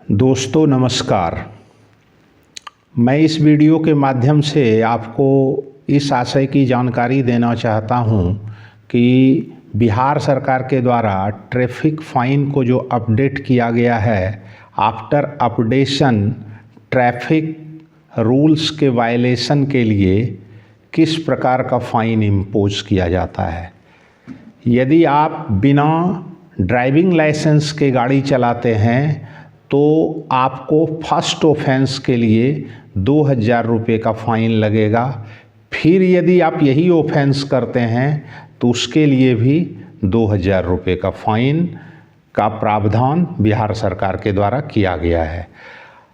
दोस्तों नमस्कार। मैं इस वीडियो के माध्यम से आपको इस आशय की जानकारी देना चाहता हूं कि बिहार सरकार के द्वारा ट्रैफिक फ़ाइन को जो अपडेट किया गया है, आफ्टर अपडेशन ट्रैफिक रूल्स के वायलेशन के लिए किस प्रकार का फ़ाइन इम्पोज किया जाता है। यदि आप बिना ड्राइविंग लाइसेंस के गाड़ी चलाते हैं तो आपको फर्स्ट ऑफेंस के लिए 2000 रुपये का फ़ाइन लगेगा। फिर यदि आप यही ऑफेंस करते हैं तो उसके लिए भी 2000 रुपये का फ़ाइन का प्रावधान बिहार सरकार के द्वारा किया गया है।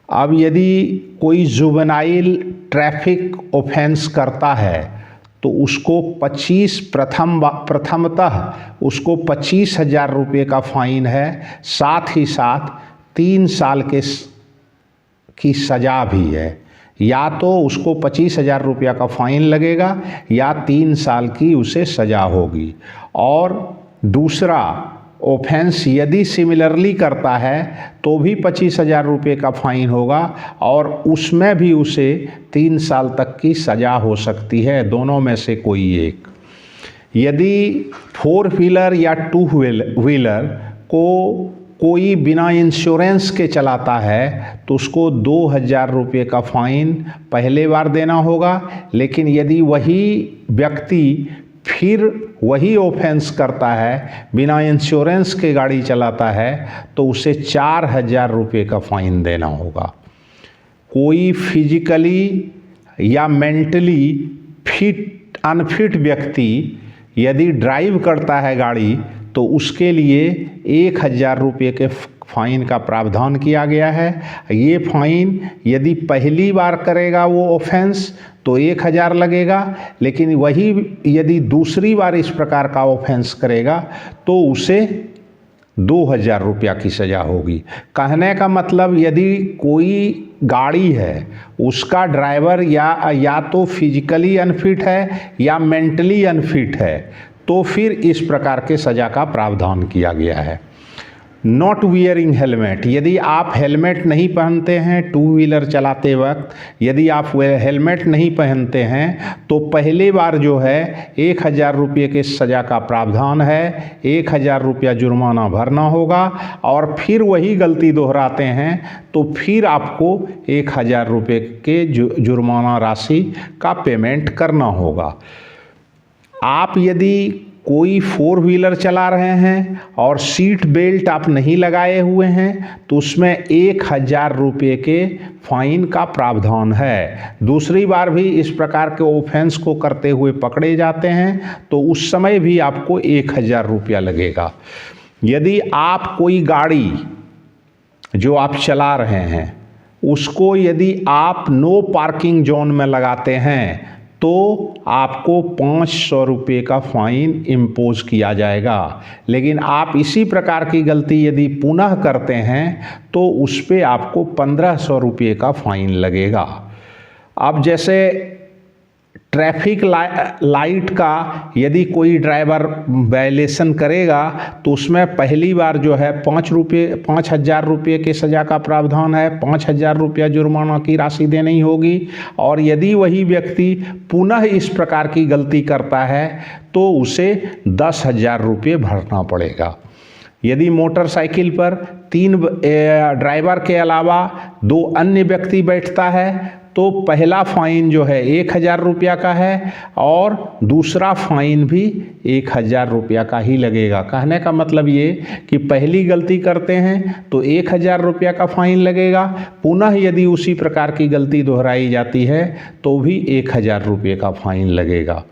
अब यदि कोई जुवेनाइल ट्रैफिक ऑफेंस करता है तो उसको प्रथमतः उसको 25,000 रुपये का फ़ाइन है, साथ ही साथ 3 साल की सज़ा भी है। या तो उसको 25,000 रुपया का फ़ाइन लगेगा या 3 साल की उसे सज़ा होगी। और दूसरा ऑफेंस यदि सिमिलरली करता है तो भी 25,000 रुपये का फ़ाइन होगा और उसमें भी उसे 3 साल तक की सज़ा हो सकती है, दोनों में से कोई एक। यदि 4 व्हीलर या 2 व्हीलर को कोई बिना इंश्योरेंस के चलाता है तो उसको 2000 रुपये का फ़ाइन पहले बार देना होगा, लेकिन यदि वही व्यक्ति फिर वही ऑफेंस करता है, बिना इंश्योरेंस के गाड़ी चलाता है, तो उसे 4000 रुपये का फ़ाइन देना होगा। कोई फिजिकली या मेंटली अनफिट व्यक्ति यदि ड्राइव करता है गाड़ी तो उसके लिए 1000 रुपये के फ़ाइन का प्रावधान किया गया है। ये फ़ाइन यदि पहली बार करेगा वो ऑफेंस तो 1000 लगेगा, लेकिन वही यदि दूसरी बार इस प्रकार का ऑफेंस करेगा तो उसे 2000 रुपया की सज़ा होगी। कहने का मतलब, यदि कोई गाड़ी है उसका ड्राइवर या तो फिजिकली अनफिट है या मेंटली अनफिट है तो फिर इस प्रकार के सज़ा का प्रावधान किया गया है। नॉट वियरिंग हेलमेट, यदि आप हेलमेट नहीं पहनते हैं 2 व्हीलर चलाते वक्त, यदि आप हेलमेट नहीं पहनते हैं तो पहली बार जो है 1000 रुपये के सज़ा का प्रावधान है, 1000 रुपया जुर्माना भरना होगा। और फिर वही गलती दोहराते हैं तो फिर आपको 1000 रुपये के जुर्माना राशि का पेमेंट करना होगा। आप यदि कोई 4 व्हीलर चला रहे हैं और सीट बेल्ट आप नहीं लगाए हुए हैं तो उसमें 1000 रुपये के फ़ाइन का प्रावधान है। दूसरी बार भी इस प्रकार के ऑफेंस को करते हुए पकड़े जाते हैं तो उस समय भी आपको 1000 रुपया लगेगा। यदि आप कोई गाड़ी जो आप चला रहे हैं उसको यदि आप नो पार्किंग जोन में लगाते हैं तो आपको 500 रुपये का फ़ाइन इम्पोज किया जाएगा। लेकिन आप इसी प्रकार की गलती यदि पुनः करते हैं तो उस पर आपको 1500 रुपये का फ़ाइन लगेगा। अब जैसे ट्रैफिक लाइट का यदि कोई ड्राइवर वायलेशन करेगा तो उसमें पहली बार जो है 5,000 रुपये के सज़ा का प्रावधान है, 5,000 रुपया जुर्माना की राशि देनी होगी। और यदि वही व्यक्ति पुनः इस प्रकार की गलती करता है तो उसे 10,000 रुपये भरना पड़ेगा। यदि मोटरसाइकिल पर 3 ड्राइवर के अलावा 2 अन्य व्यक्ति बैठता है तो पहला फ़ाइन जो है 1000 रुपया का है और दूसरा फ़ाइन भी 1000 रुपया का ही लगेगा। कहने का मतलब ये कि पहली गलती करते हैं तो 1000 रुपया का फ़ाइन लगेगा, पुनः यदि उसी प्रकार की गलती दोहराई जाती है तो भी 1000 रुपये का फ़ाइन लगेगा।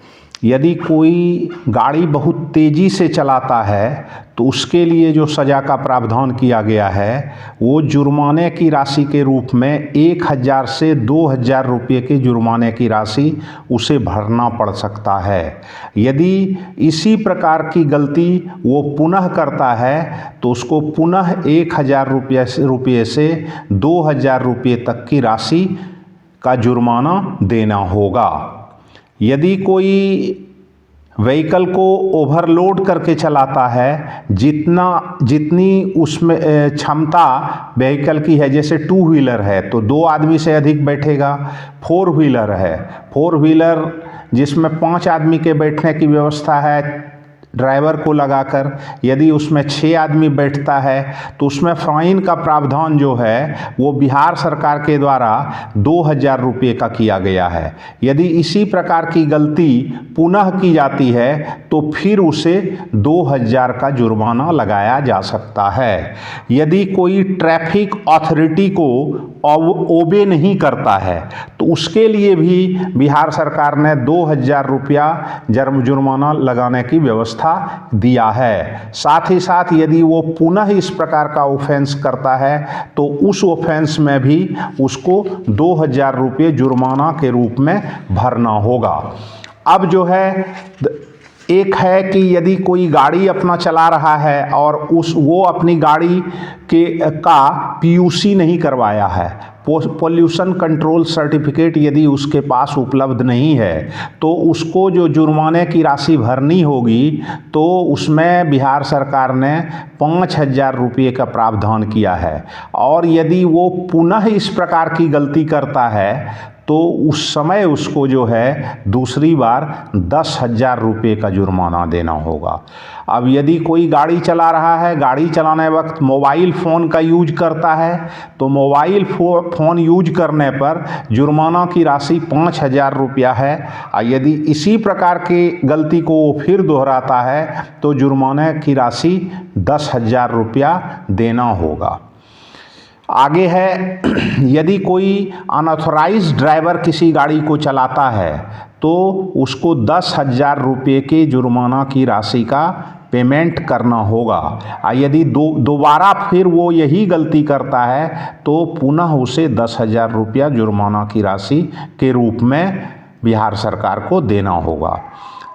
यदि कोई गाड़ी बहुत तेज़ी से चलाता है तो उसके लिए जो सज़ा का प्रावधान किया गया है वो जुर्माने की राशि के रूप में 1000 से 2000 रुपये के जुर्माने की राशि उसे भरना पड़ सकता है। यदि इसी प्रकार की गलती वो पुनः करता है तो उसको पुनः 1000 रुपये से 2000 रुपये तक की राशि का जुर्माना देना होगा। यदि कोई व्हीकल को ओवरलोड करके चलाता है, जितनी उसमें क्षमता व्हीकल की है, जैसे 2 व्हीलर है तो 2 आदमी से अधिक बैठेगा। 4 व्हीलर है, 4 व्हीलर जिसमें 5 आदमी के बैठने की व्यवस्था है ड्राइवर को लगाकर, यदि उसमें 6 आदमी बैठता है तो उसमें फाइन का प्रावधान जो है वो बिहार सरकार के द्वारा 2000 रुपये का किया गया है। यदि इसी प्रकार की गलती पुनः की जाती है तो फिर उसे 2000 का जुर्माना लगाया जा सकता है। यदि कोई ट्रैफिक अथॉरिटी को ओबे नहीं करता है तो उसके लिए भी बिहार सरकार ने 2000 रुपया जुर्माना लगाने की व्यवस्था दिया है। साथ ही साथ यदि वो पुनः इस प्रकार का ऑफेंस करता है तो उस ऑफेंस में भी उसको 2000 रुपये जुर्माना के रूप में भरना होगा। अब जो है एक है कि यदि कोई गाड़ी अपना चला रहा है और वो अपनी गाड़ी का पीयूसी नहीं करवाया है, पोल्यूशन कंट्रोल सर्टिफिकेट यदि उसके पास उपलब्ध नहीं है तो उसको जो जुर्माने की राशि भरनी होगी तो उसमें बिहार सरकार ने 5000 रुपये का प्रावधान किया है। और यदि वो पुनः इस प्रकार की गलती करता है तो उस समय उसको जो है दूसरी बार 10,000 रुपये का जुर्माना देना होगा। अब यदि कोई गाड़ी चला रहा है, गाड़ी चलाने वक्त मोबाइल फ़ोन का यूज करता है तो मोबाइल फ़ोन यूज करने पर जुर्माना की राशि 5,000 रुपया है। और यदि इसी प्रकार की गलती को वो फिर दोहराता है तो जुर्माने की राशि 10,000 रुपया देना होगा। आगे है, यदि कोई अनऑथराइज ड्राइवर किसी गाड़ी को चलाता है तो उसको 10,000 रुपये के जुर्माना की राशि का पेमेंट करना होगा। और यदि दोबारा फिर वो यही गलती करता है तो पुनः उसे 10,000 रुपया जुर्माना की राशि के रूप में बिहार सरकार को देना होगा।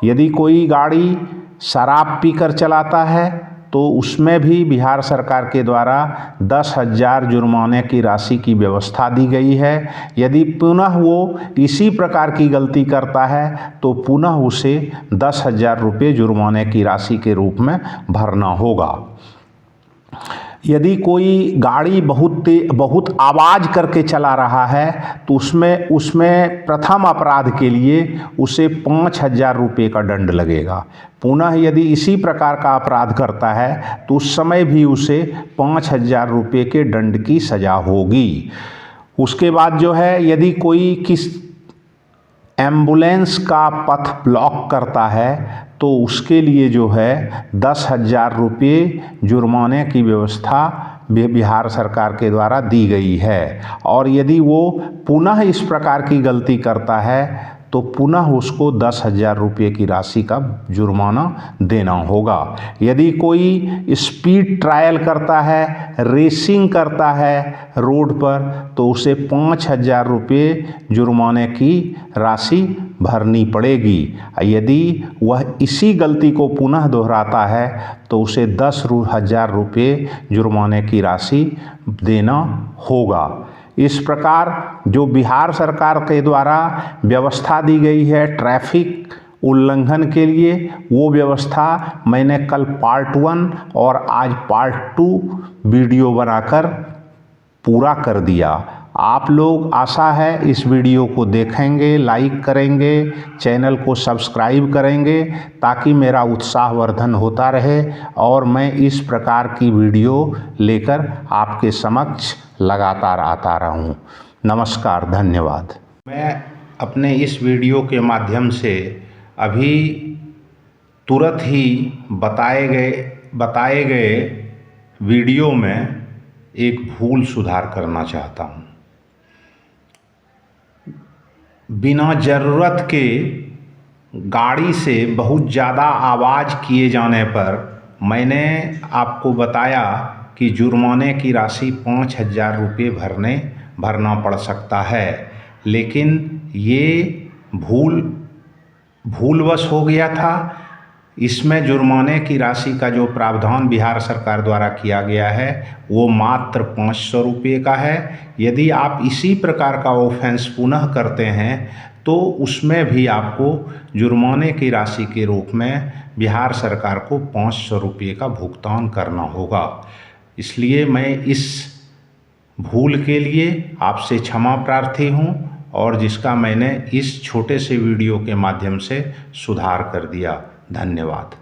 यदि कोई गाड़ी शराब पीकर चलाता है तो उसमें भी बिहार सरकार के द्वारा 10,000 जुर्माने की राशि की व्यवस्था दी गई है। यदि पुनः वो इसी प्रकार की गलती करता है तो पुनः उसे 10,000 रुपये जुर्माने की राशि के रूप में भरना होगा। यदि कोई गाड़ी बहुत आवाज़ करके चला रहा है तो उसमें प्रथम अपराध के लिए उसे 5,000 रुपये का दंड लगेगा। पुनः यदि इसी प्रकार का अपराध करता है तो उस समय भी उसे 5,000 रुपये के दंड की सज़ा होगी। उसके बाद जो है, यदि कोई किस एम्बुलेंस का पथ ब्लॉक करता है तो उसके लिए जो है 10,000 रुपये जुर्माने की व्यवस्था बिहार सरकार के द्वारा दी गई है। और यदि वो पुनः इस प्रकार की गलती करता है तो पुनः उसको 10,000 रुपये की राशि का जुर्माना देना होगा। यदि कोई स्पीड ट्रायल करता है, रेसिंग करता है रोड पर तो उसे 5,000 रुपये जुर्माने की राशि भरनी पड़ेगी। यदि वह इसी गलती को पुनः दोहराता है तो उसे 10,000 रुपये जुर्माने की राशि देना होगा। इस प्रकार जो बिहार सरकार के द्वारा व्यवस्था दी गई है ट्रैफिक उल्लंघन के लिए, वो व्यवस्था मैंने कल पार्ट 1 और आज पार्ट 2 वीडियो बनाकर पूरा कर दिया। आप लोग आशा है इस वीडियो को देखेंगे, लाइक करेंगे, चैनल को सब्सक्राइब करेंगे ताकि मेरा उत्साहवर्धन होता रहे और मैं इस प्रकार की वीडियो लेकर आपके समक्ष लगातार आता रहूं। नमस्कार, धन्यवाद। मैं अपने इस वीडियो के माध्यम से अभी तुरंत ही बताए गए वीडियो में एक भूल सुधार करना चाहता हूं। बिना ज़रूरत के गाड़ी से बहुत ज़्यादा आवाज़ किए जाने पर मैंने आपको बताया कि जुर्माने की राशि 5,000 रुपये भरना पड़ सकता है, लेकिन ये भूलवश हो गया था। इसमें जुर्माने की राशि का जो प्रावधान बिहार सरकार द्वारा किया गया है वो मात्र 500 रुपये का है। यदि आप इसी प्रकार का ऑफेंस पुनः करते हैं तो उसमें भी आपको जुर्माने की राशि के रूप में बिहार सरकार को 500 रुपये का भुगतान करना होगा। इसलिए मैं इस भूल के लिए आपसे क्षमा प्रार्थी हूँ और जिसका मैंने इस छोटे से वीडियो के माध्यम से सुधार कर दिया। धन्यवाद।